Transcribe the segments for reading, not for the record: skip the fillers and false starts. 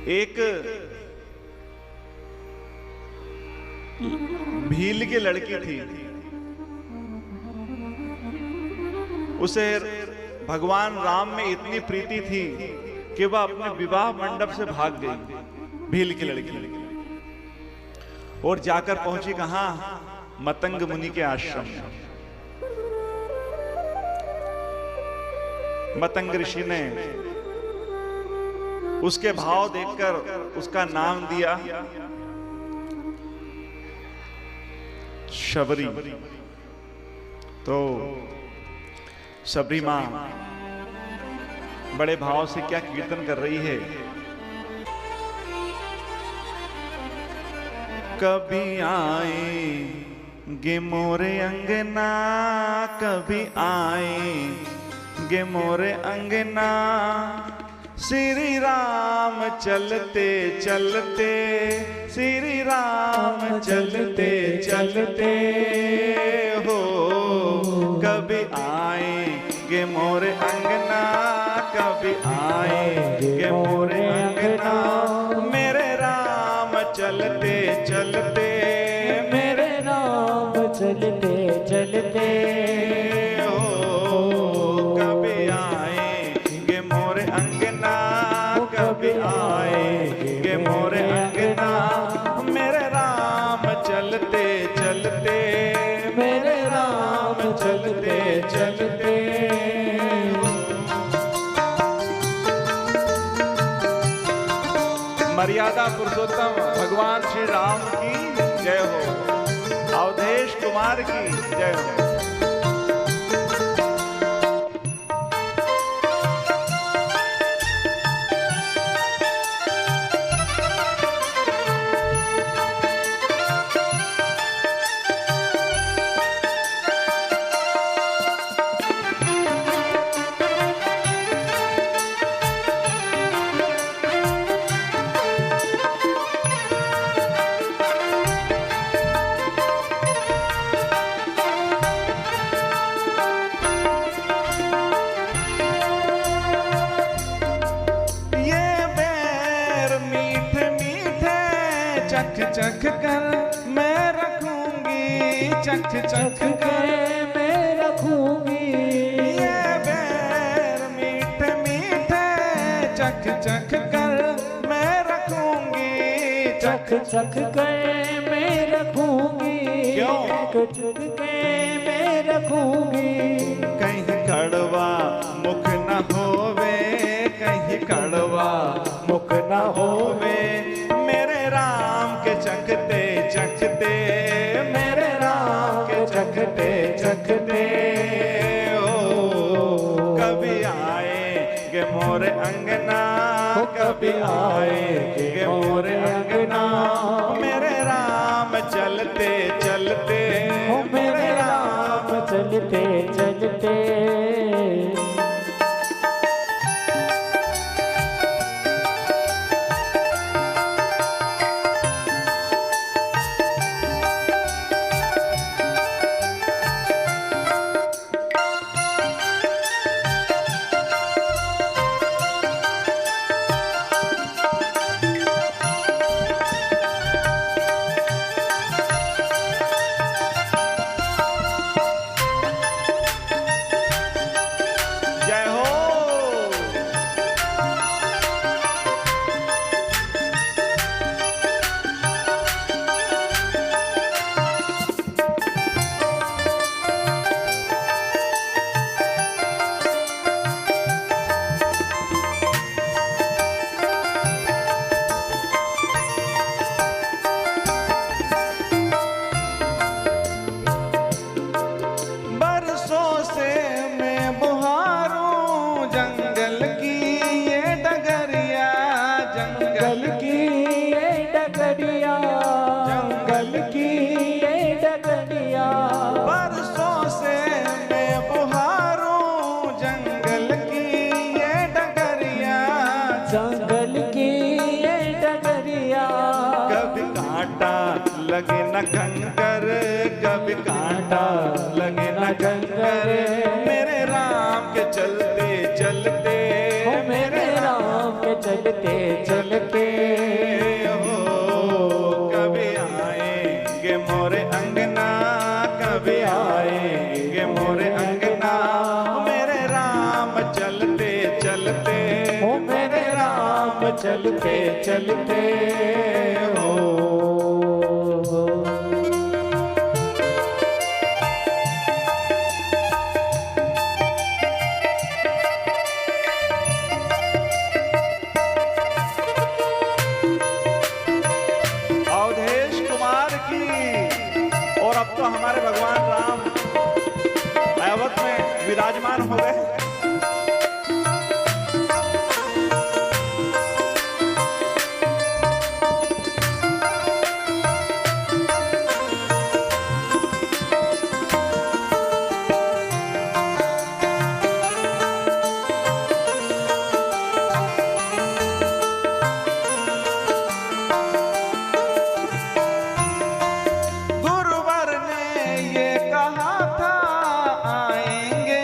एक भील की लड़की थी, उसे भगवान राम में इतनी प्रीति थी कि वह अपने विवाह मंडप से भाग गई, भील की लड़की, और जाकर पहुंची कहां? मतंग मुनि के आश्रम में। मतंग ऋषि ने उसके भाव देखकर उसका नाम दिया शबरी। तो शबरी मां बड़े भाव से क्या कीर्तन कर रही है। कभी आएंगे मोरे अंगना, कभी आएंगे मोरे अंगना, श्री राम चलते चलते, श्री राम चलते चलते हो। कभी आएंगे मोरे अंगना, कभी आएंगे मोरे अंगना, मेरे राम चलते चलते, मेरे राम चलते चलते हो। कभी आएंगे मोरे अंगना, कभी आएंगे मोरे अंगना, मेरे राम चलते चलते, मेरे राम चलते चलते। मर्यादा पुरुषोत्तम भगवान श्री राम की जय हो, अवधेश कुमार की जय हो। चख चख कर मैं रखूंगी, चख चख कर मैं रखूंगी, ये बैर मीठे मीठे चख चख कर मैं रखूंगी, चख चख कर मैं रखूंगी, क्यों? चख के मैं रखूंगी। कहीं कड़वा मुख न होवे, कहीं कड़वा मुख न होवे, मेरे राम के चखते चखते, मेरे राम के चखते चखते हो। कभी आएंगे मोरे अंगना, कभी आएंगे मोरे अंगना, मेरे राम चलते चलते, मेरे राम चलते चलते। लगे न कंकर, कभी कांटा लगे न कंकर, मेरे राम के चलते चलते, मेरे राम के चलते चलते। चलते चलते हो। अवधेश कुमार की। और अब तो हमारे भगवान राम अयोध्या में विराजमान हो गए। गुरुवर ने ये कहा था आएंगे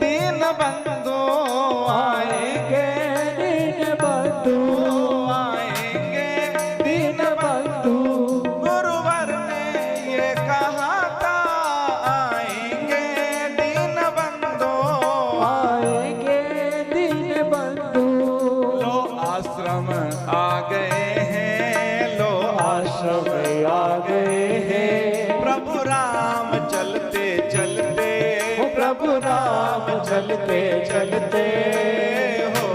दीनबंधु, आएंगे दीनबंधु, आएंगे दीनबंधु, गुरुवर ने ये कहा था आएंगे दीनबंधु, आएंगे दीनबंधु। लो आश्रम आ गए हैं, लो आश्रम आ गए हैं, प्रभु राम चलते चलते ओ प्रभु राम चलते चलते हो।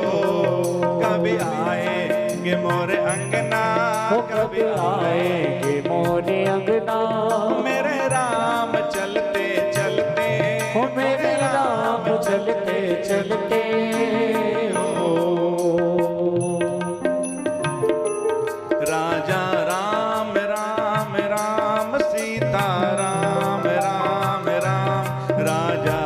कभी आएंगे मोरे अंगना, हो कभी आएंगे मोरे अंगना, मेरे राम चलते चलते हो मेरे राम चलते चलते हो। राजा राम राम राम, सीता राम राम राम, राजा